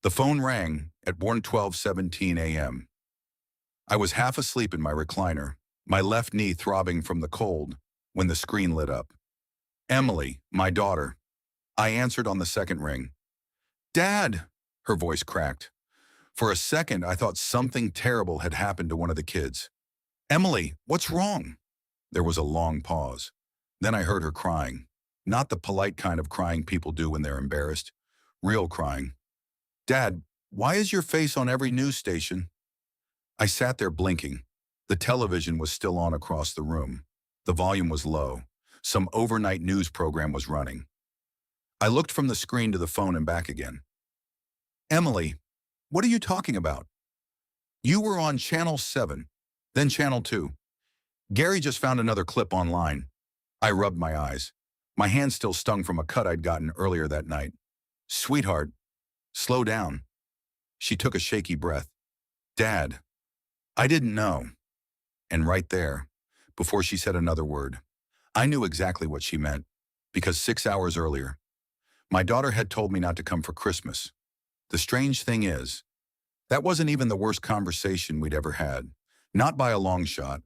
The phone rang at 1:12:17 a.m. I was half asleep in my recliner, my left knee throbbing from the cold, when the screen lit up. Emily, my daughter. I answered on the second ring. "Dad!" Her voice cracked. For a second, I thought something terrible had happened to one of the kids. "Emily, what's wrong?" There was a long pause. Then I heard her crying. Not the polite kind of crying people do when they're embarrassed. Real crying. "Dad, why is your face on every news station?" I sat there blinking. The television was still on across the room. The volume was low. Some overnight news program was running. I looked from the screen to the phone and back again. "Emily, what are you talking about?" "You were on Channel 7, then Channel 2. Gary just found another clip online." I rubbed my eyes. My hand still stung from a cut I'd gotten earlier that night. "Sweetheart, slow down." She took a shaky breath. "Dad, I didn't know." And right there, before she said another word, I knew exactly what she meant, because 6 hours earlier, my daughter had told me not to come for Christmas. The strange thing is, that wasn't even the worst conversation we'd ever had. Not by a long shot.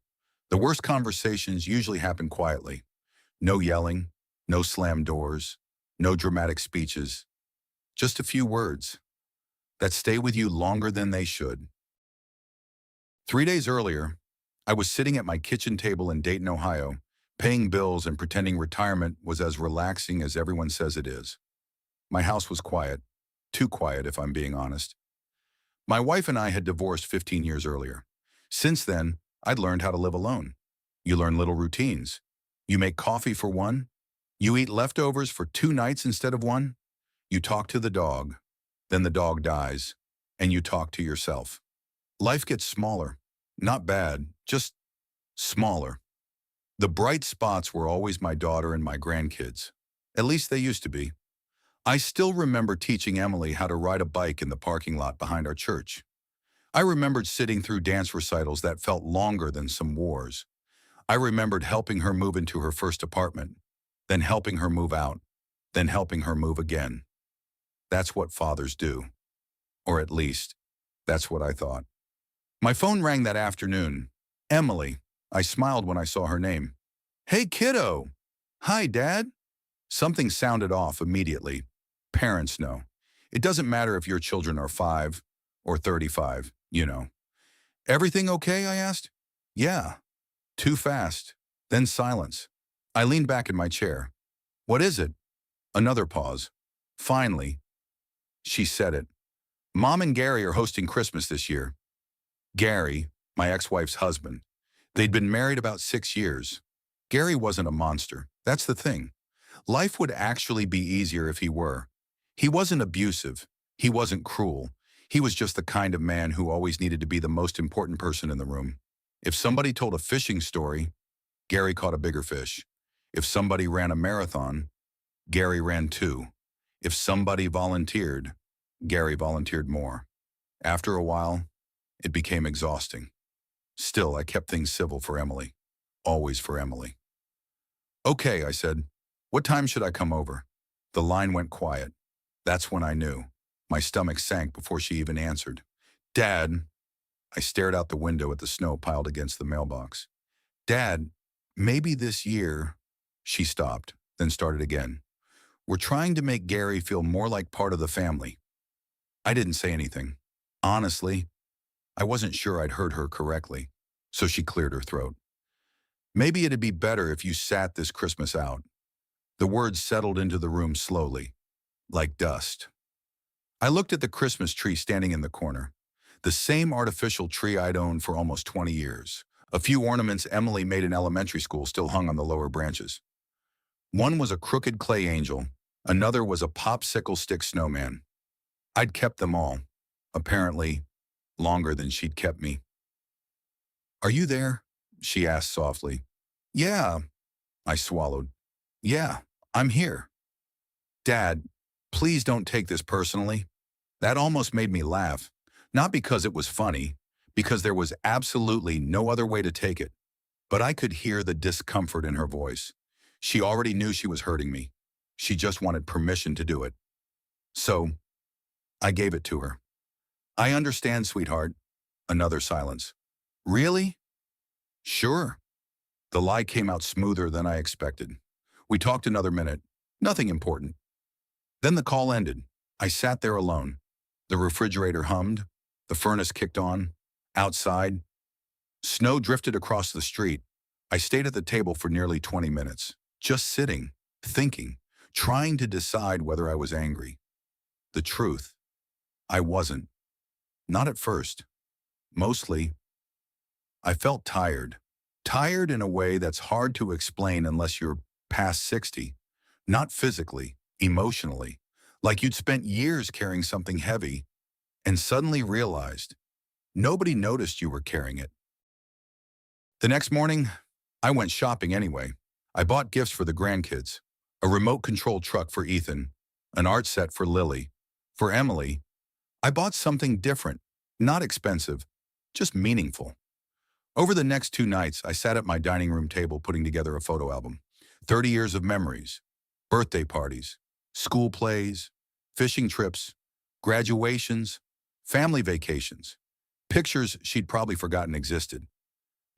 The worst conversations usually happen quietly. No yelling, no slammed doors, no dramatic speeches. Just a few words that stay with you longer than they should. 3 days earlier, I was sitting at my kitchen table in Dayton, Ohio, paying bills and pretending retirement was as relaxing as everyone says it is. My house was quiet. Too quiet, if I'm being honest. My wife and I had divorced 15 years earlier. Since then, I'd learned how to live alone. You learn little routines. You make coffee for one. You eat leftovers for 2 nights instead of one. You talk to the dog. Then the dog dies. And you talk to yourself. Life gets smaller. Not bad, just smaller. The bright spots were always my daughter and my grandkids. At least they used to be. I still remember teaching Emily how to ride a bike in the parking lot behind our church. I remembered sitting through dance recitals that felt longer than some wars. I remembered helping her move into her first apartment, then helping her move out, then helping her move again. That's what fathers do. Or at least, that's what I thought. My phone rang that afternoon. Emily. I smiled when I saw her name. "Hey, kiddo." "Hi, Dad." Something sounded off immediately. Parents know. It doesn't matter if your children are 5 or 35, you know. "Everything okay?" I asked. "Yeah." Too fast. Then silence. I leaned back in my chair. "What is it?" Another pause. Finally, she said it. "Mom and Gary are hosting Christmas this year." Gary, my ex-wife's husband. They'd been married about 6 years. Gary wasn't a monster. That's the thing. Life would actually be easier if he were. He wasn't abusive. He wasn't cruel. He was just the kind of man who always needed to be the most important person in the room. If somebody told a fishing story, Gary caught a bigger fish. If somebody ran a marathon, Gary ran too. If somebody volunteered, Gary volunteered more. After a while, it became exhausting. Still, I kept things civil for Emily. Always for Emily. "Okay," I said. "What time should I come over?" The line went quiet. That's when I knew. My stomach sank before she even answered. "Dad." I stared out the window at the snow piled against the mailbox. "Dad, maybe this year." She stopped, then started again. "We're trying to make Gary feel more like part of the family." I didn't say anything. Honestly, I wasn't sure I'd heard her correctly, so she cleared her throat. "Maybe it'd be better if you sat this Christmas out." The words settled into the room slowly, like dust. I looked at the Christmas tree standing in the corner. The same artificial tree I'd owned for almost 20 years. A few ornaments Emily made in elementary school still hung on the lower branches. One was a crooked clay angel. Another was a popsicle stick snowman. I'd kept them all, apparently longer than she'd kept me. "Are you there?" she asked softly. "Yeah," I swallowed. "Yeah, I'm here." "Dad, please don't take this personally." That almost made me laugh. Not because it was funny, because there was absolutely no other way to take it. But I could hear the discomfort in her voice. She already knew she was hurting me. She just wanted permission to do it. "So, I gave it to her. I understand, sweetheart. Another silence. Really? Sure. The lie came out smoother than I expected. We talked another minute. Nothing important. Then the call ended. I sat there alone. The refrigerator hummed. The furnace kicked on. Outside, snow drifted across the street. I stayed at the table for nearly 20 minutes, just sitting, thinking, trying to decide whether I was angry. The truth, I wasn't. Not at first. Mostly, I felt tired. Tired in a way that's hard to explain unless you're past 60. Not physically, emotionally. Like you'd spent years carrying something heavy and suddenly realized nobody noticed you were carrying it. The next morning, I went shopping anyway. I bought gifts for the grandkids, a remote control truck for Ethan, an art set for Lily. For Emily, I bought something different, not expensive, just meaningful. Over the next 2 nights, I sat at my dining room table putting together a photo album. 30 years of memories, birthday parties, school plays, fishing trips, graduations, family vacations, pictures she'd probably forgotten existed.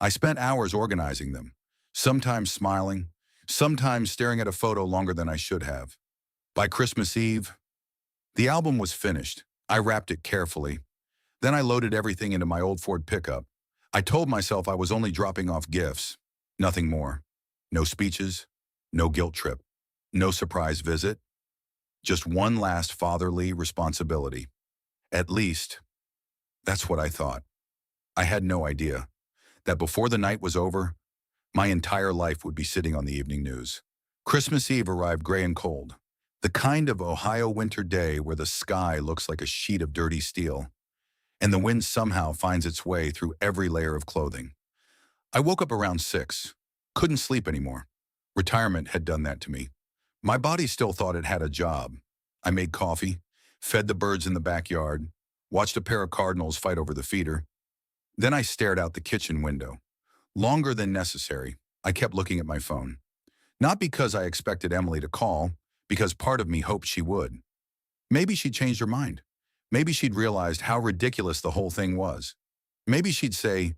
I spent hours organizing them, sometimes smiling, sometimes staring at a photo longer than I should have. By Christmas Eve, the album was finished. I wrapped it carefully. Then I loaded everything into my old Ford pickup. I told myself I was only dropping off gifts, nothing more. No speeches, no guilt trip, no surprise visit. Just one last fatherly responsibility. At least, that's what I thought. I had no idea that before the night was over, my entire life would be sitting on the evening news. Christmas Eve arrived gray and cold, the kind of Ohio winter day where the sky looks like a sheet of dirty steel, and the wind somehow finds its way through every layer of clothing. I woke up around 6, couldn't sleep anymore. Retirement had done that to me. My body still thought it had a job. I made coffee, fed the birds in the backyard, watched a pair of cardinals fight over the feeder. Then I stared out the kitchen window. Longer than necessary, I kept looking at my phone. Not because I expected Emily to call, because part of me hoped she would. Maybe she'd changed her mind. Maybe she'd realized how ridiculous the whole thing was. Maybe she'd say,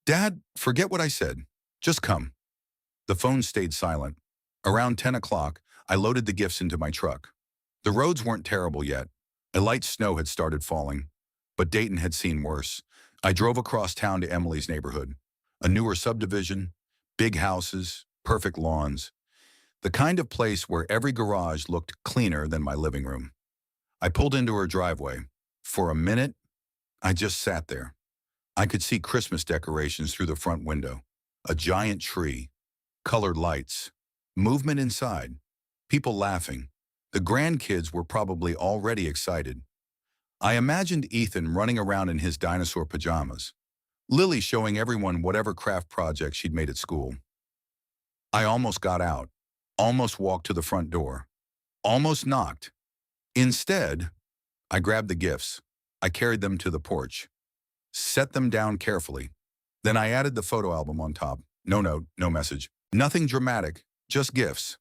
"Dad, forget what I said. Just come." The phone stayed silent. Around 10 o'clock, I loaded the gifts into my truck. The roads weren't terrible yet. A light snow had started falling, but Dayton had seen worse. I drove across town to Emily's neighborhood. A newer subdivision, big houses, perfect lawns. The kind of place where every garage looked cleaner than my living room. I pulled into her driveway. For a minute, I just sat there. I could see Christmas decorations through the front window. A giant tree, colored lights, movement inside, people laughing. The grandkids were probably already excited. I imagined Ethan running around in his dinosaur pajamas, Lily showing everyone whatever craft project she'd made at school. I almost got out, almost walked to the front door, almost knocked. Instead, I grabbed the gifts. I carried them to the porch, set them down carefully. Then I added the photo album on top. No note, no message. Nothing dramatic, just gifts.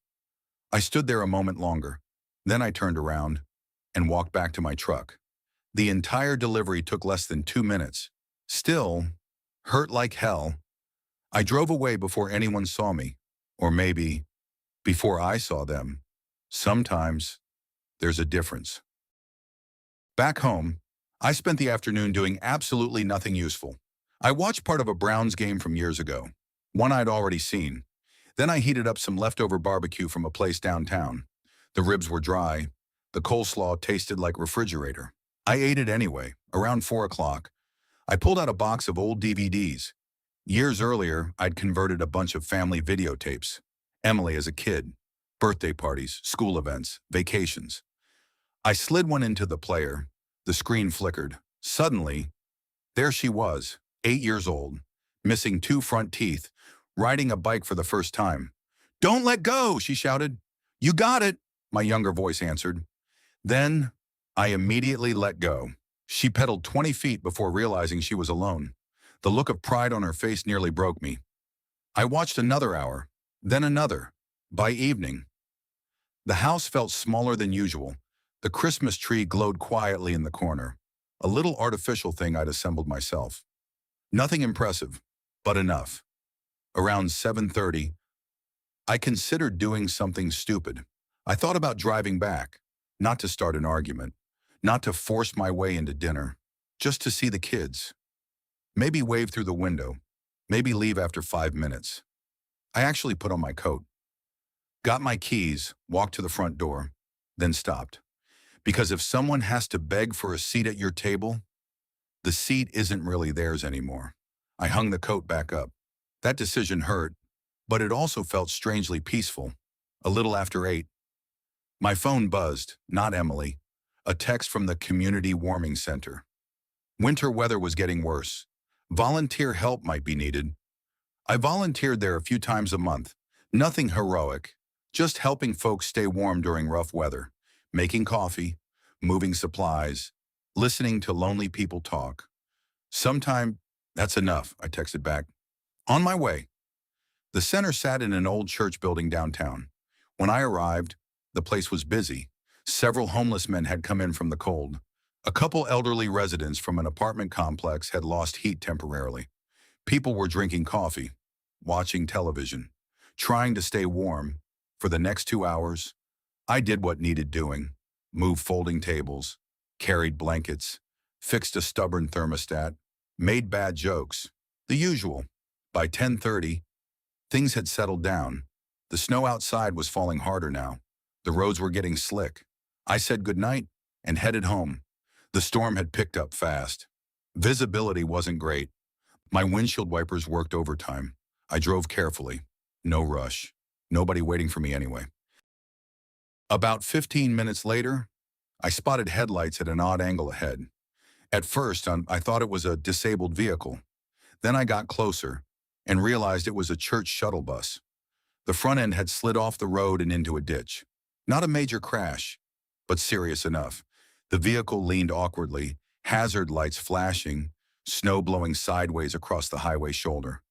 I stood there a moment longer. Then I turned around and walked back to my truck. The entire delivery took less than 2 minutes. Still, hurt like hell, I drove away before anyone saw me. Or maybe, before I saw them. Sometimes, there's a difference. Back home, I spent the afternoon doing absolutely nothing useful. I watched part of a Browns game from years ago, one I'd already seen. Then I heated up some leftover barbecue from a place downtown. The ribs were dry. The coleslaw tasted like refrigerator. I ate it anyway, around 4 o'clock. I pulled out a box of old DVDs. Years earlier, I'd converted a bunch of family videotapes. Emily as a kid, birthday parties, school events, vacations. I slid one into the player. The screen flickered. Suddenly, there she was, 8 years old, missing 2 front teeth, riding a bike for the first time. "Don't let go," she shouted. "You got it," my younger voice answered. Then, I immediately let go. She pedaled 20 feet before realizing she was alone. The look of pride on her face nearly broke me. I watched another hour, then another. By evening, the house felt smaller than usual. The Christmas tree glowed quietly in the corner, a little artificial thing I'd assembled myself. Nothing impressive, but enough. Around 7:30, I considered doing something stupid. I thought about driving back, not to start an argument, not to force my way into dinner, just to see the kids. Maybe wave through the window, maybe leave after 5 minutes. I actually put on my coat, got my keys, walked to the front door, then stopped. Because if someone has to beg for a seat at your table, the seat isn't really theirs anymore. I hung the coat back up. That decision hurt, but it also felt strangely peaceful. A little after 8, my phone buzzed, not Emily, a text from the community warming center. Winter weather was getting worse. Volunteer help might be needed. I volunteered there a few times a month. Nothing heroic, just helping folks stay warm during rough weather, making coffee, moving supplies, listening to lonely people talk. Sometime, that's enough, I texted back. On my way. The center sat in an old church building downtown. When I arrived, the place was busy. Several homeless men had come in from the cold. A couple elderly residents from an apartment complex had lost heat temporarily. People were drinking coffee, watching television, trying to stay warm. For the next 2 hours, I did what needed doing. Moved folding tables, carried blankets, fixed a stubborn thermostat, made bad jokes. The usual. By 10:30, things had settled down. The snow outside was falling harder now. The roads were getting slick. I said goodnight and headed home. The storm had picked up fast. Visibility wasn't great. My windshield wipers worked overtime. I drove carefully. No rush. Nobody waiting for me anyway. About 15 minutes later, I spotted headlights at an odd angle ahead. At first, I thought it was a disabled vehicle. Then I got closer and realized it was a church shuttle bus. The front end had slid off the road and into a ditch. Not a major crash, but serious enough. The vehicle leaned awkwardly, hazard lights flashing, snow blowing sideways across the highway shoulder.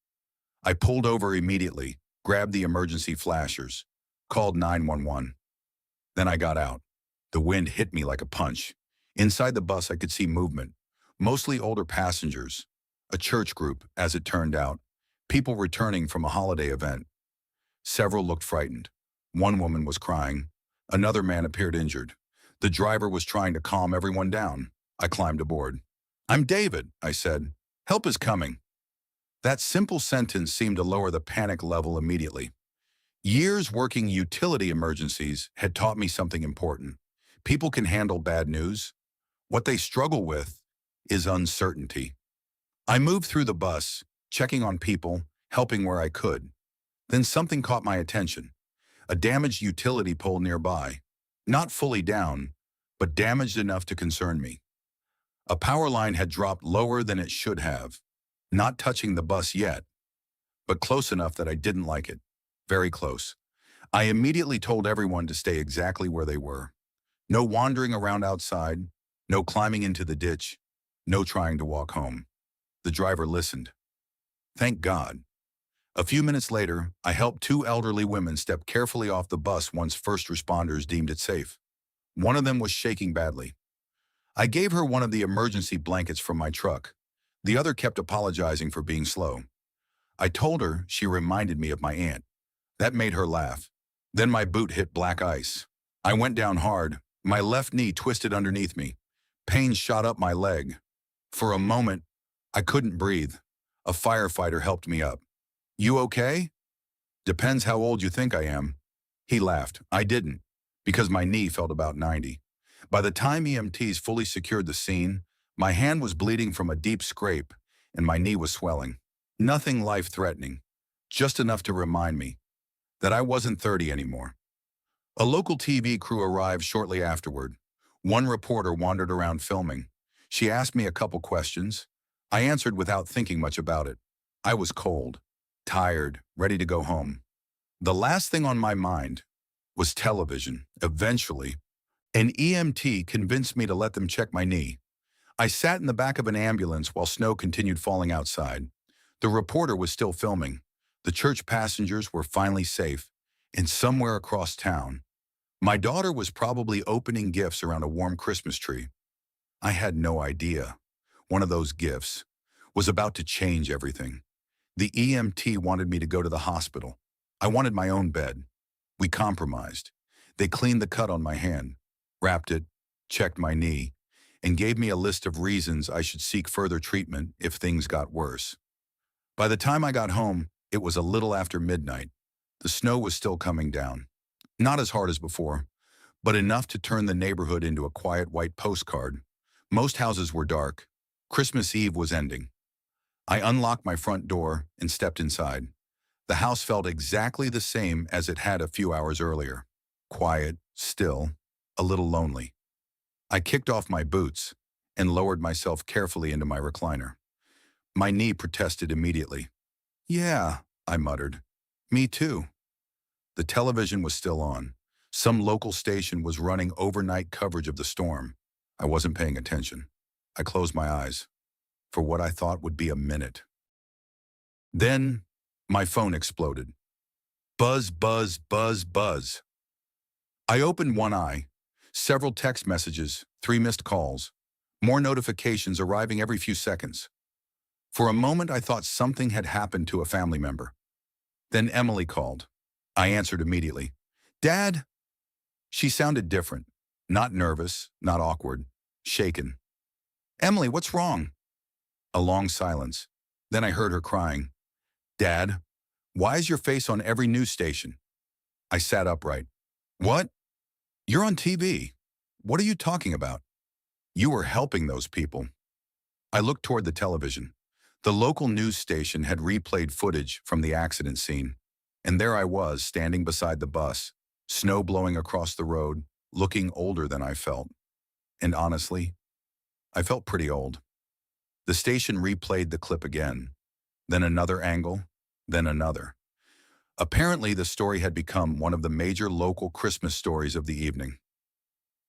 I pulled over immediately, grabbed the emergency flashers, called 911. Then I got out. The wind hit me like a punch. Inside the bus, I could see movement, mostly older passengers, a church group, as it turned out, people returning from a holiday event. Several looked frightened. One woman was crying. Another man appeared injured. The driver was trying to calm everyone down. I climbed aboard. "I'm David," I said. "Help is coming." That simple sentence seemed to lower the panic level immediately. Years working utility emergencies had taught me something important. People can handle bad news. What they struggle with is uncertainty. I moved through the bus, checking on people, helping where I could. Then something caught my attention. A damaged utility pole nearby. Not fully down, but damaged enough to concern me. A power line had dropped lower than it should have. Not touching the bus yet, but close enough that I didn't like it. Very close. I immediately told everyone to stay exactly where they were. No wandering around outside, no climbing into the ditch, no trying to walk home. The driver listened. Thank God. A few minutes later, I helped two elderly women step carefully off the bus once first responders deemed it safe. One of them was shaking badly. I gave her one of the emergency blankets from my truck. The other kept apologizing for being slow. I told her she reminded me of my aunt. That made her laugh. Then my boot hit black ice. I went down hard. My left knee twisted underneath me. Pain shot up my leg. For a moment, I couldn't breathe. A firefighter helped me up. "You okay?" "Depends how old you think I am." He laughed. I didn't, because my knee felt about 90. By the time EMTs fully secured the scene, my hand was bleeding from a deep scrape, and my knee was swelling. Nothing life-threatening, just enough to remind me that I wasn't 30 anymore. A local TV crew arrived shortly afterward. One reporter wandered around filming. She asked me a couple questions. I answered without thinking much about it. I was cold, tired, ready to go home. The last thing on my mind was television. Eventually, an EMT convinced me to let them check my knee. I sat in the back of an ambulance while snow continued falling outside. The reporter was still filming. The church passengers were finally safe, and somewhere across town, My daughter was probably opening gifts around a warm Christmas tree. I had no idea. One of those gifts was about to change everything. The EMT wanted me to go to the hospital. I wanted my own bed. We compromised. They cleaned the cut on my hand, wrapped it, checked my knee, and gave me a list of reasons I should seek further treatment if things got worse. By the time I got home, it was a little after midnight. The snow was still coming down. Not as hard as before, but enough to turn the neighborhood into a quiet white postcard. Most houses were dark. Christmas Eve was ending. I unlocked my front door and stepped inside. The house felt exactly the same as it had a few hours earlier. Quiet, still, a little lonely. I kicked off my boots and lowered myself carefully into my recliner. My knee protested immediately. "Yeah," I muttered. "Me too." The television was still on. Some local station was running overnight coverage of the storm. I wasn't paying attention. I closed my eyes for what I thought would be a minute. Then, my phone exploded. Buzz, buzz, buzz, buzz. I opened one eye. Several text messages, 3 missed calls, more notifications arriving every few seconds. For a moment, I thought something had happened to a family member. Then Emily called. I answered immediately. "Dad?" She sounded different. Not nervous, not awkward, shaken. "Emily, what's wrong?" A long silence. Then I heard her crying. "Dad, why is your face on every news station?" I sat upright. "What? You're on TV. What are you talking about?" "You were helping those people." I looked toward the television. The local news station had replayed footage from the accident scene, and there I was, standing beside the bus, snow blowing across the road, looking older than I felt. And honestly, I felt pretty old. The station replayed the clip again, then another angle, then another. Apparently, the story had become one of the major local Christmas stories of the evening.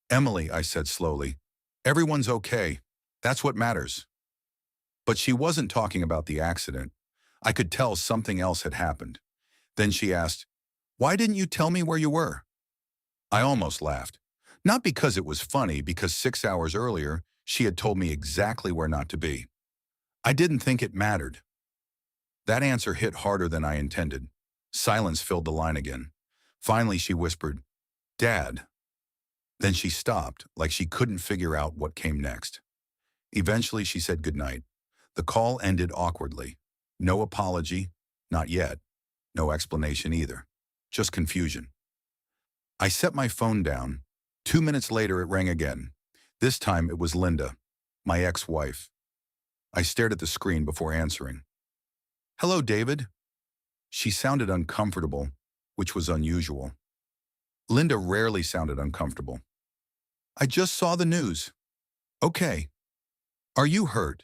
"Emily," I said slowly, "everyone's okay. That's what matters." But she wasn't talking about the accident. I could tell something else had happened. Then she asked, "Why didn't you tell me where you were?" I almost laughed. Not because it was funny, because 6 hours earlier, she had told me exactly where not to be. I didn't think it mattered. That answer hit harder than I intended. Silence filled the line again. Finally, she whispered, "Dad." Then she stopped, like she couldn't figure out what came next. Eventually, she said goodnight. The call ended awkwardly. No apology, not yet. No explanation either. Just confusion. I set my phone down. 2 minutes later, it rang again. This time, it was Linda, my ex-wife. I stared at the screen before answering. "Hello, David." She sounded uncomfortable, which was unusual. Linda rarely sounded uncomfortable. "I just saw the news." "Okay. Are you hurt?"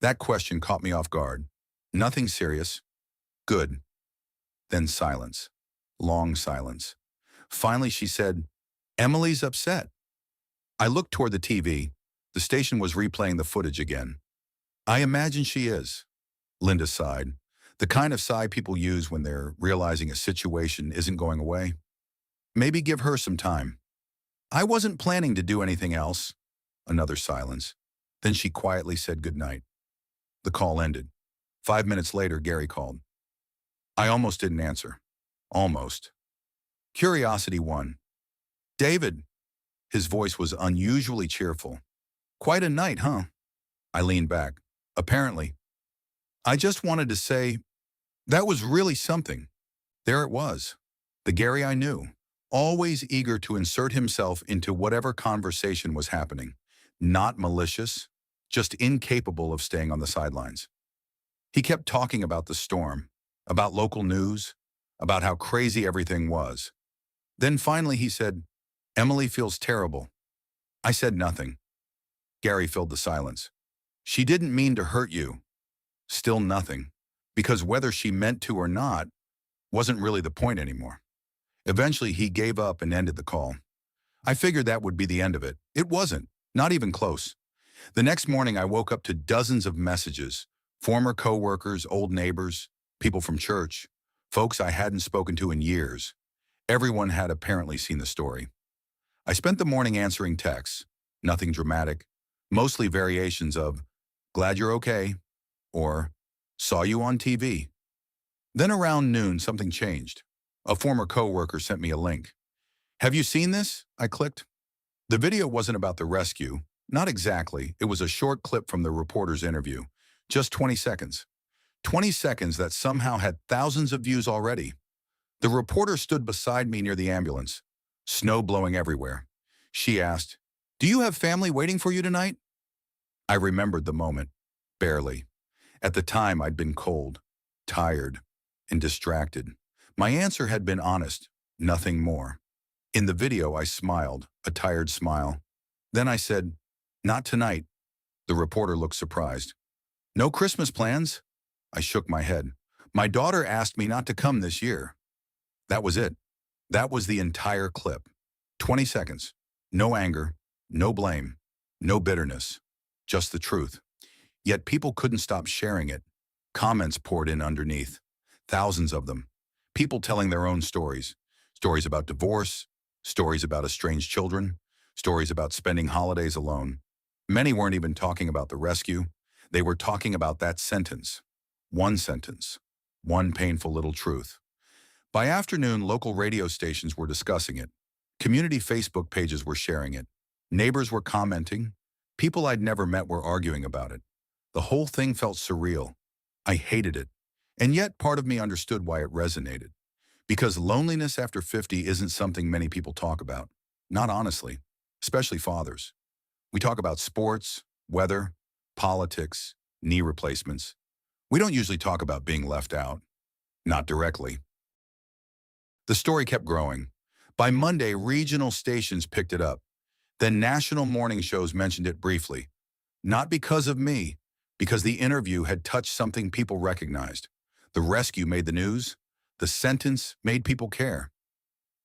That question caught me off guard. "Nothing serious." "Good." Then silence. Long silence. Finally, she said, "Emily's upset." I looked toward the TV. The station was replaying the footage again. "I imagine she is." Linda sighed. The kind of sigh people use when they're realizing a situation isn't going away. "Maybe give her some time." "I wasn't planning to do anything else." Another silence. Then she quietly said goodnight. The call ended. 5 minutes later, Gary called. I almost didn't answer. Almost. Curiosity won. "David." His voice was unusually cheerful. "Quite a night, huh?" I leaned back. "Apparently." "I just wanted to say, that was really something." There it was. The Gary I knew, always eager to insert himself into whatever conversation was happening. Not malicious, just incapable of staying on the sidelines. He kept talking about the storm, about local news, about how crazy everything was. Then finally he said, "Emily feels terrible." I said nothing. Gary filled the silence. "She didn't mean to hurt you." Still nothing, because whether she meant to or not wasn't really the point anymore. Eventually, he gave up and ended the call. I figured that would be the end of it. It wasn't, not even close. The next morning, I woke up to dozens of messages, former coworkers, old neighbors, people from church, folks I hadn't spoken to in years. Everyone had apparently seen the story. I spent the morning answering texts, nothing dramatic, mostly variations of, "Glad you're okay," or "Saw you on TV." Then around noon, something changed. A former coworker sent me a link. "Have you seen this?" I clicked. The video wasn't about the rescue. Not exactly. It was a short clip from the reporter's interview. Just 20 seconds. 20 seconds that somehow had thousands of views already. The reporter stood beside me near the ambulance, snow blowing everywhere. She asked, "Do you have family waiting for you tonight?" I remembered the moment, barely. At the time, I'd been cold, tired, and distracted. My answer had been honest, nothing more. In the video, I smiled, a tired smile. Then I said, "Not tonight." The reporter looked surprised. "No Christmas plans?" I shook my head. "My daughter asked me not to come this year." That was it. That was the entire clip. 20 seconds. No anger, no blame, no bitterness, just the truth. Yet people couldn't stop sharing it. Comments poured in underneath. Thousands of them. People telling their own stories. Stories about divorce, stories about estranged children, stories about spending holidays alone. Many weren't even talking about the rescue. They were talking about that sentence. One sentence. One painful little truth. By afternoon, local radio stations were discussing it. Community Facebook pages were sharing it. Neighbors were commenting. People I'd never met were arguing about it. The whole thing felt surreal. I hated it. And yet part of me understood why it resonated. Because loneliness after 50 isn't something many people talk about. Not honestly, especially fathers. We talk about sports, weather, politics, knee replacements. We don't usually talk about being left out. Not directly. The story kept growing. By Monday, regional stations picked it up. Then national morning shows mentioned it briefly. Not because of me, because the interview had touched something people recognized. The rescue made the news. The sentence made people care.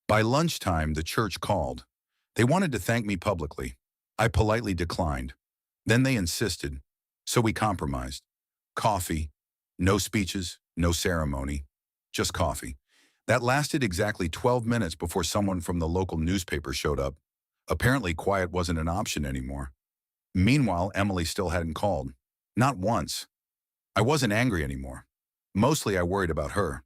By lunchtime, the church called. They wanted to thank me publicly. I politely declined. Then they insisted. So we compromised. Coffee. No speeches, no ceremony. Just coffee. That lasted exactly 12 minutes before someone from the local newspaper showed up. Apparently, quiet wasn't an option anymore. Meanwhile, Emily still hadn't called. Not once. I wasn't angry anymore. Mostly I worried about her.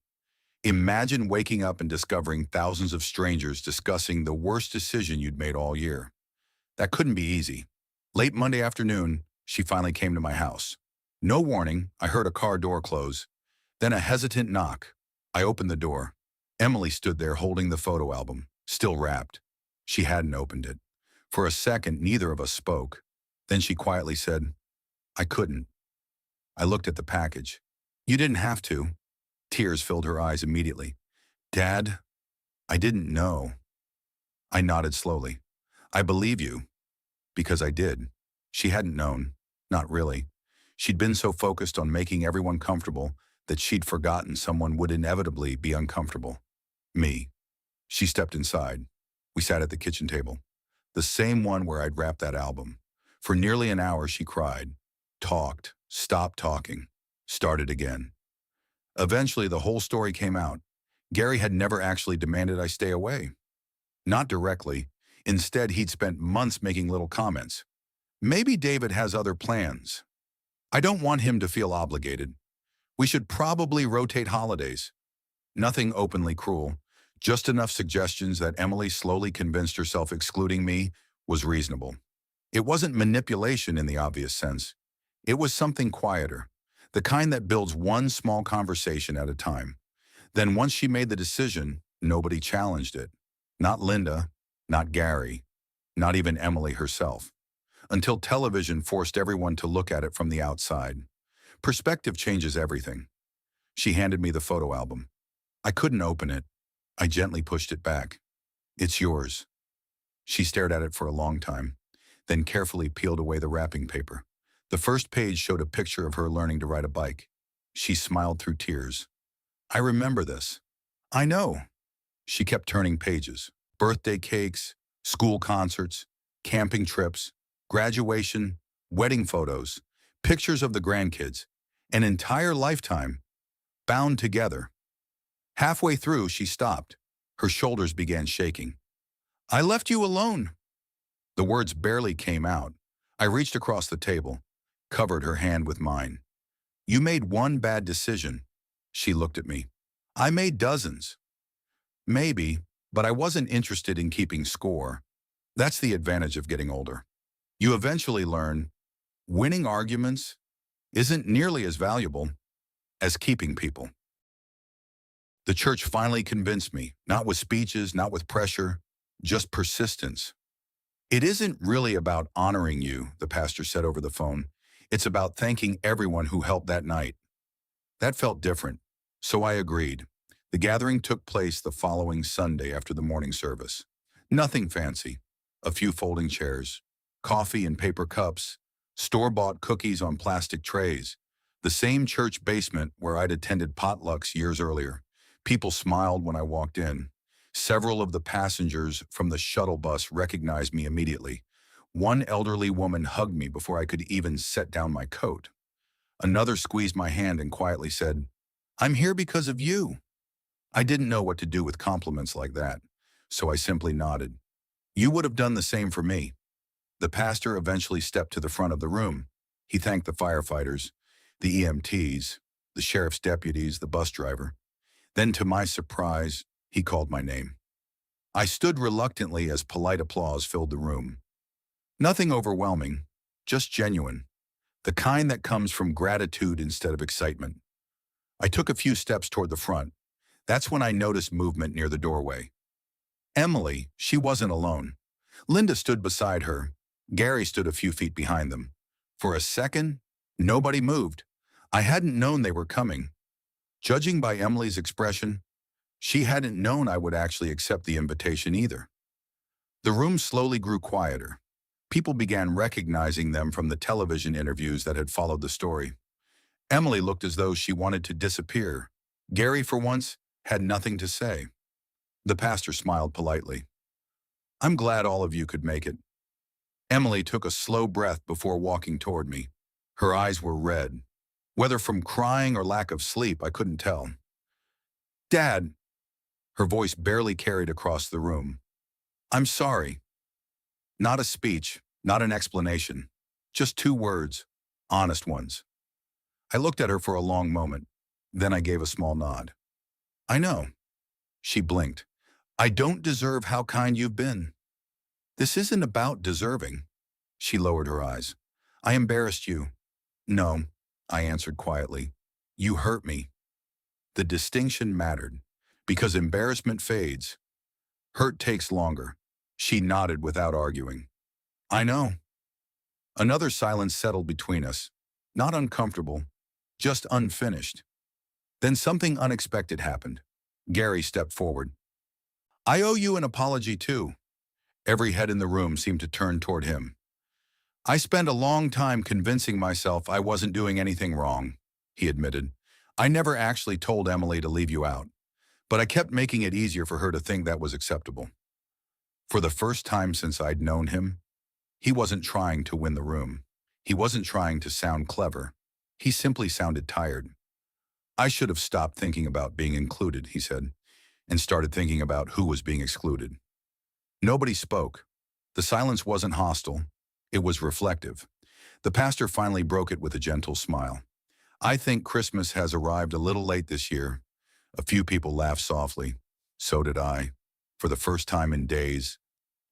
Imagine waking up and discovering thousands of strangers discussing the worst decision you'd made all year. That couldn't be easy. Late Monday afternoon, she finally came to my house. No warning, I heard a car door close. Then a hesitant knock. I opened the door. Emily stood there holding the photo album, still wrapped. She hadn't opened it. For a second, neither of us spoke. Then she quietly said, "I couldn't." I looked at the package. "You didn't have to." Tears filled her eyes immediately. "Dad, I didn't know." I nodded slowly. "I believe you." Because I did. She hadn't known. Not really. She'd been so focused on making everyone comfortable that she'd forgotten someone would inevitably be uncomfortable. Me. She stepped inside. We sat at the kitchen table. The same one where I'd wrapped that album. For nearly an hour, she cried, talked, stopped talking, started again. Eventually, the whole story came out. Gary had never actually demanded I stay away. Not directly. Instead, he'd spent months making little comments. "Maybe David has other plans. I don't want him to feel obligated. We should probably rotate holidays." Nothing openly cruel, just enough suggestions that Emily slowly convinced herself excluding me was reasonable. It wasn't manipulation in the obvious sense. It was something quieter, the kind that builds one small conversation at a time. Then once she made the decision, nobody challenged it. Not Linda, not Gary, not even Emily herself. Until television forced everyone to look at it from the outside. Perspective changes everything. She handed me the photo album. I couldn't open it. I gently pushed it back. "It's yours." She stared at it for a long time, then carefully peeled away the wrapping paper. The first page showed a picture of her learning to ride a bike. She smiled through tears. "I remember this." "I know." She kept turning pages. Birthday cakes, school concerts, camping trips, graduation, wedding photos, pictures of the grandkids, an entire lifetime, bound together. Halfway through, she stopped. Her shoulders began shaking. I left you alone. The words barely came out. I reached across the table, covered her hand with mine. You made one bad decision. She looked at me. I made dozens. Maybe, but I wasn't interested in keeping score. That's the advantage of getting older. You eventually learn winning arguments isn't nearly as valuable as keeping people. The church finally convinced me, not with speeches, not with pressure, just persistence. It isn't really about honoring you, the pastor said over the phone. It's about thanking everyone who helped that night. That felt different, so I agreed. The gathering took place the following Sunday after the morning service. Nothing fancy. A few folding chairs, coffee in paper cups, store-bought cookies on plastic trays. The same church basement where I'd attended potlucks years earlier. People smiled when I walked in. Several of the passengers from the shuttle bus recognized me immediately. One elderly woman hugged me before I could even set down my coat. Another squeezed my hand and quietly said, I'm here because of you. I didn't know what to do with compliments like that, so I simply nodded. You would have done the same for me. The pastor eventually stepped to the front of the room. He thanked the firefighters, the EMTs, the sheriff's deputies, the bus driver. Then, to my surprise, he called my name. I stood reluctantly as polite applause filled the room. Nothing overwhelming, just genuine, the kind that comes from gratitude instead of excitement. I took a few steps toward the front. That's when I noticed movement near the doorway. Emily, she wasn't alone. Linda stood beside her. Gary stood a few feet behind them. For a second, nobody moved. I hadn't known they were coming. Judging by Emily's expression, she hadn't known I would actually accept the invitation either. The room slowly grew quieter. People began recognizing them from the television interviews that had followed the story. Emily looked as though she wanted to disappear. Gary, for once, had nothing to say. The pastor smiled politely. I'm glad all of you could make it. Emily took a slow breath before walking toward me. Her eyes were red. Whether from crying or lack of sleep, I couldn't tell. Dad, her voice barely carried across the room. I'm sorry. Not a speech, not an explanation. Just 2 words, honest ones. I looked at her for a long moment. Then I gave a small nod. I know. She blinked. I don't deserve how kind you've been. This isn't about deserving. She lowered her eyes. I embarrassed you. No, I answered quietly. You hurt me. The distinction mattered, because embarrassment fades. Hurt takes longer. She nodded without arguing. I know. Another silence settled between us. Not uncomfortable, just unfinished. Then something unexpected happened. Gary stepped forward. I owe you an apology too. Every head in the room seemed to turn toward him. I spent a long time convincing myself I wasn't doing anything wrong, he admitted. I never actually told Emily to leave you out, but I kept making it easier for her to think that was acceptable. For the first time since I'd known him, he wasn't trying to win the room. He wasn't trying to sound clever. He simply sounded tired. I should have stopped thinking about being included, he said, and started thinking about who was being excluded. Nobody spoke. The silence wasn't hostile. It was reflective. The pastor finally broke it with a gentle smile. I think Christmas has arrived a little late this year. A few people laughed softly. So did I. For the first time in days,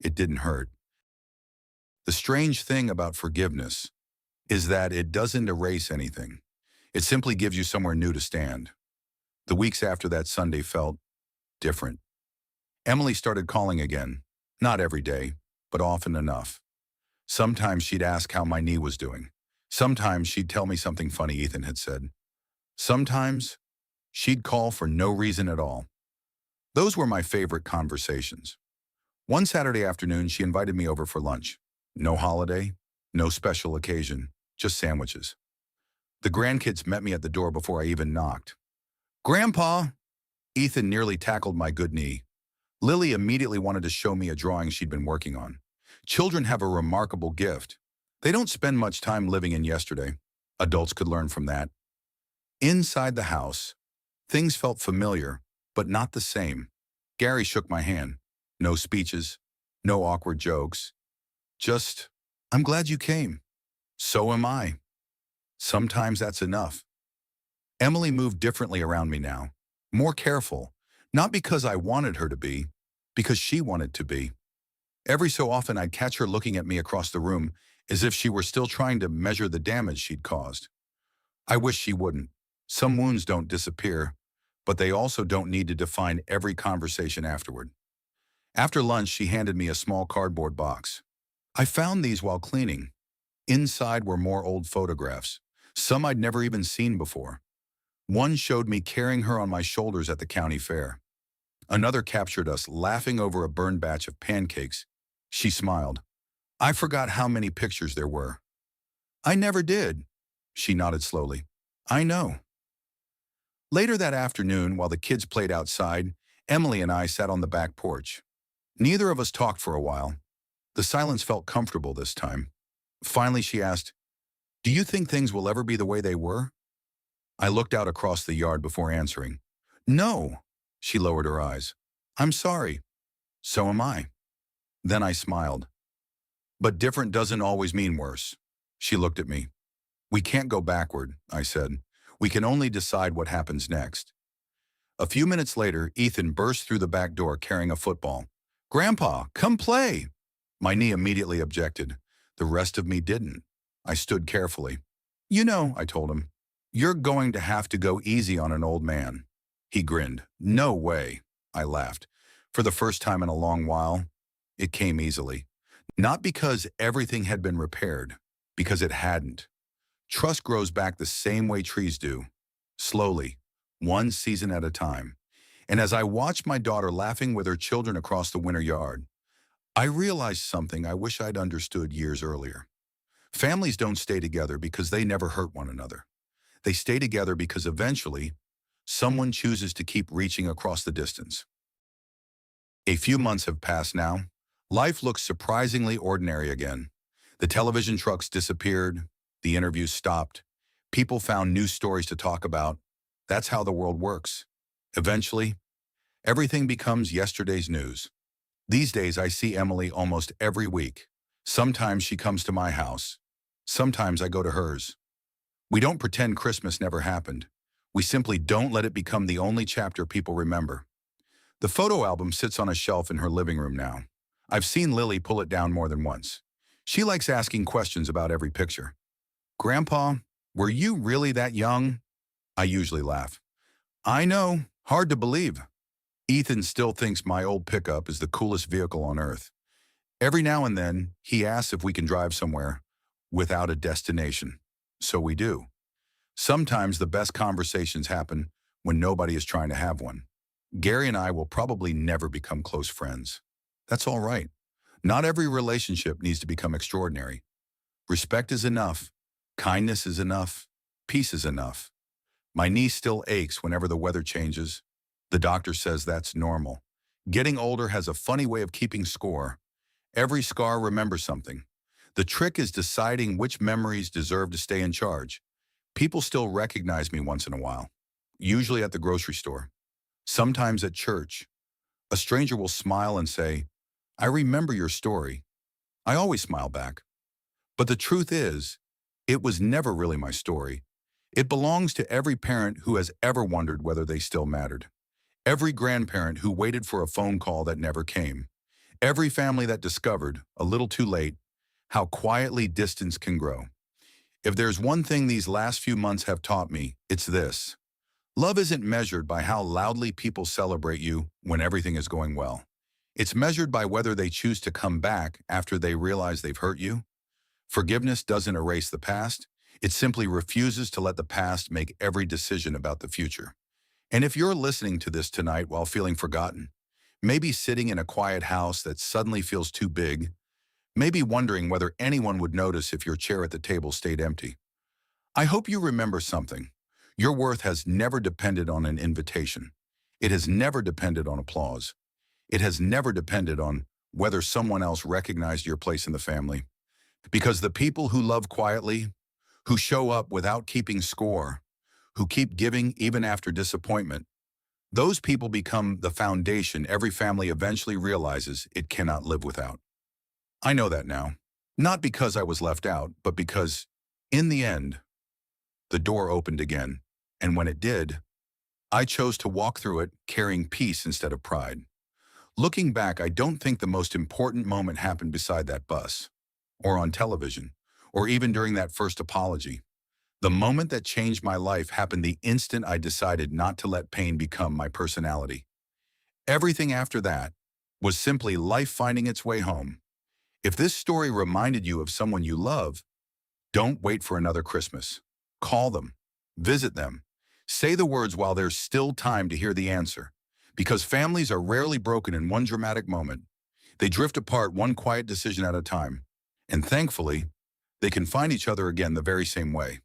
it didn't hurt. The strange thing about forgiveness is that it doesn't erase anything. It simply gives you somewhere new to stand. The weeks after that Sunday felt different. Emily started calling again. Not every day, but often enough. Sometimes she'd ask how my knee was doing. Sometimes she'd tell me something funny Ethan had said. Sometimes she'd call for no reason at all. Those were my favorite conversations. One Saturday afternoon, she invited me over for lunch. No holiday, no special occasion, just sandwiches. The grandkids met me at the door before I even knocked. Grandpa! Ethan nearly tackled my good knee. Lily immediately wanted to show me a drawing she'd been working on. Children have a remarkable gift. They don't spend much time living in yesterday. Adults could learn from that. Inside the house, things felt familiar, but not the same. Gary shook my hand. No speeches, no awkward jokes. Just, I'm glad you came. So am I. Sometimes that's enough. Emily moved differently around me now, more careful, not because I wanted her to be, because she wanted to be. Every so often I'd catch her looking at me across the room as if she were still trying to measure the damage she'd caused. I wish she wouldn't. Some wounds don't disappear, but they also don't need to define every conversation afterward. After lunch, she handed me a small cardboard box. I found these while cleaning. Inside were more old photographs, some I'd never even seen before. One showed me carrying her on my shoulders at the county fair. Another captured us laughing over a burned batch of pancakes. She smiled. I forgot how many pictures there were. I never did. She nodded slowly. I know. Later that afternoon, while the kids played outside, Emily and I sat on the back porch. Neither of us talked for a while. The silence felt comfortable this time. Finally, she asked, "Do you think things will ever be the way they were?" I looked out across the yard before answering. No, she lowered her eyes. I'm sorry. So am I. Then I smiled. But different doesn't always mean worse. She looked at me. We can't go backward, I said. We can only decide what happens next. A few minutes later, Ethan burst through the back door carrying a football. Grandpa, come play. My knee immediately objected. The rest of me didn't. I stood carefully. You know, I told him, you're going to have to go easy on an old man. He grinned. No way. I laughed. For the first time in a long while, it came easily. Not because everything had been repaired, because it hadn't. Trust grows back the same way trees do, slowly, one season at a time. And as I watched my daughter laughing with her children across the winter yard, I realized something I wish I'd understood years earlier. Families don't stay together because they never hurt one another. They stay together because eventually, someone chooses to keep reaching across the distance. A few months have passed now. Life looks surprisingly ordinary again. The television trucks disappeared. The interviews stopped. People found new stories to talk about. That's how the world works. Eventually, everything becomes yesterday's news. These days, I see Emily almost every week. Sometimes she comes to my house. Sometimes I go to hers. We don't pretend Christmas never happened. We simply don't let it become the only chapter people remember. The photo album sits on a shelf in her living room now. I've seen Lily pull it down more than once. She likes asking questions about every picture. Grandpa, were you really that young? I usually laugh. I know, hard to believe. Ethan still thinks my old pickup is the coolest vehicle on earth. Every now and then, he asks if we can drive somewhere without a destination. So we do. Sometimes the best conversations happen when nobody is trying to have one. Gary and I will probably never become close friends. That's all right. Not every relationship needs to become extraordinary. Respect is enough. Kindness is enough. Peace is enough. My knee still aches whenever the weather changes. The doctor says that's normal. Getting older has a funny way of keeping score. Every scar remembers something. The trick is deciding which memories deserve to stay in charge. People still recognize me once in a while, usually at the grocery store, sometimes at church. A stranger will smile and say, I remember your story. I always smile back. But the truth is, it was never really my story. It belongs to every parent who has ever wondered whether they still mattered. Every grandparent who waited for a phone call that never came. Every family that discovered, a little too late, how quietly distance can grow. If there's one thing these last few months have taught me, it's this. Love isn't measured by how loudly people celebrate you when everything is going well. It's measured by whether they choose to come back after they realize they've hurt you. Forgiveness doesn't erase the past. It simply refuses to let the past make every decision about the future. And if you're listening to this tonight while feeling forgotten, maybe sitting in a quiet house that suddenly feels too big, maybe wondering whether anyone would notice if your chair at the table stayed empty, I hope you remember something. Your worth has never depended on an invitation. It has never depended on applause. It has never depended on whether someone else recognized your place in the family. Because the people who love quietly, who show up without keeping score, who keep giving even after disappointment, Those people become the foundation every family eventually realizes it cannot live without. I know that now. Not because I was left out, but because, in the end, the door opened again. And when it did, I chose to walk through it carrying peace instead of pride. Looking back, I don't think the most important moment happened beside that bus, or on television, or even during that first apology. The moment that changed my life happened the instant I decided not to let pain become my personality. Everything after that was simply life finding its way home. If this story reminded you of someone you love, don't wait for another Christmas. Call them, visit them, say the words while there's still time to hear the answer. Because families are rarely broken in one dramatic moment. They drift apart one quiet decision at a time. And thankfully, they can find each other again the very same way.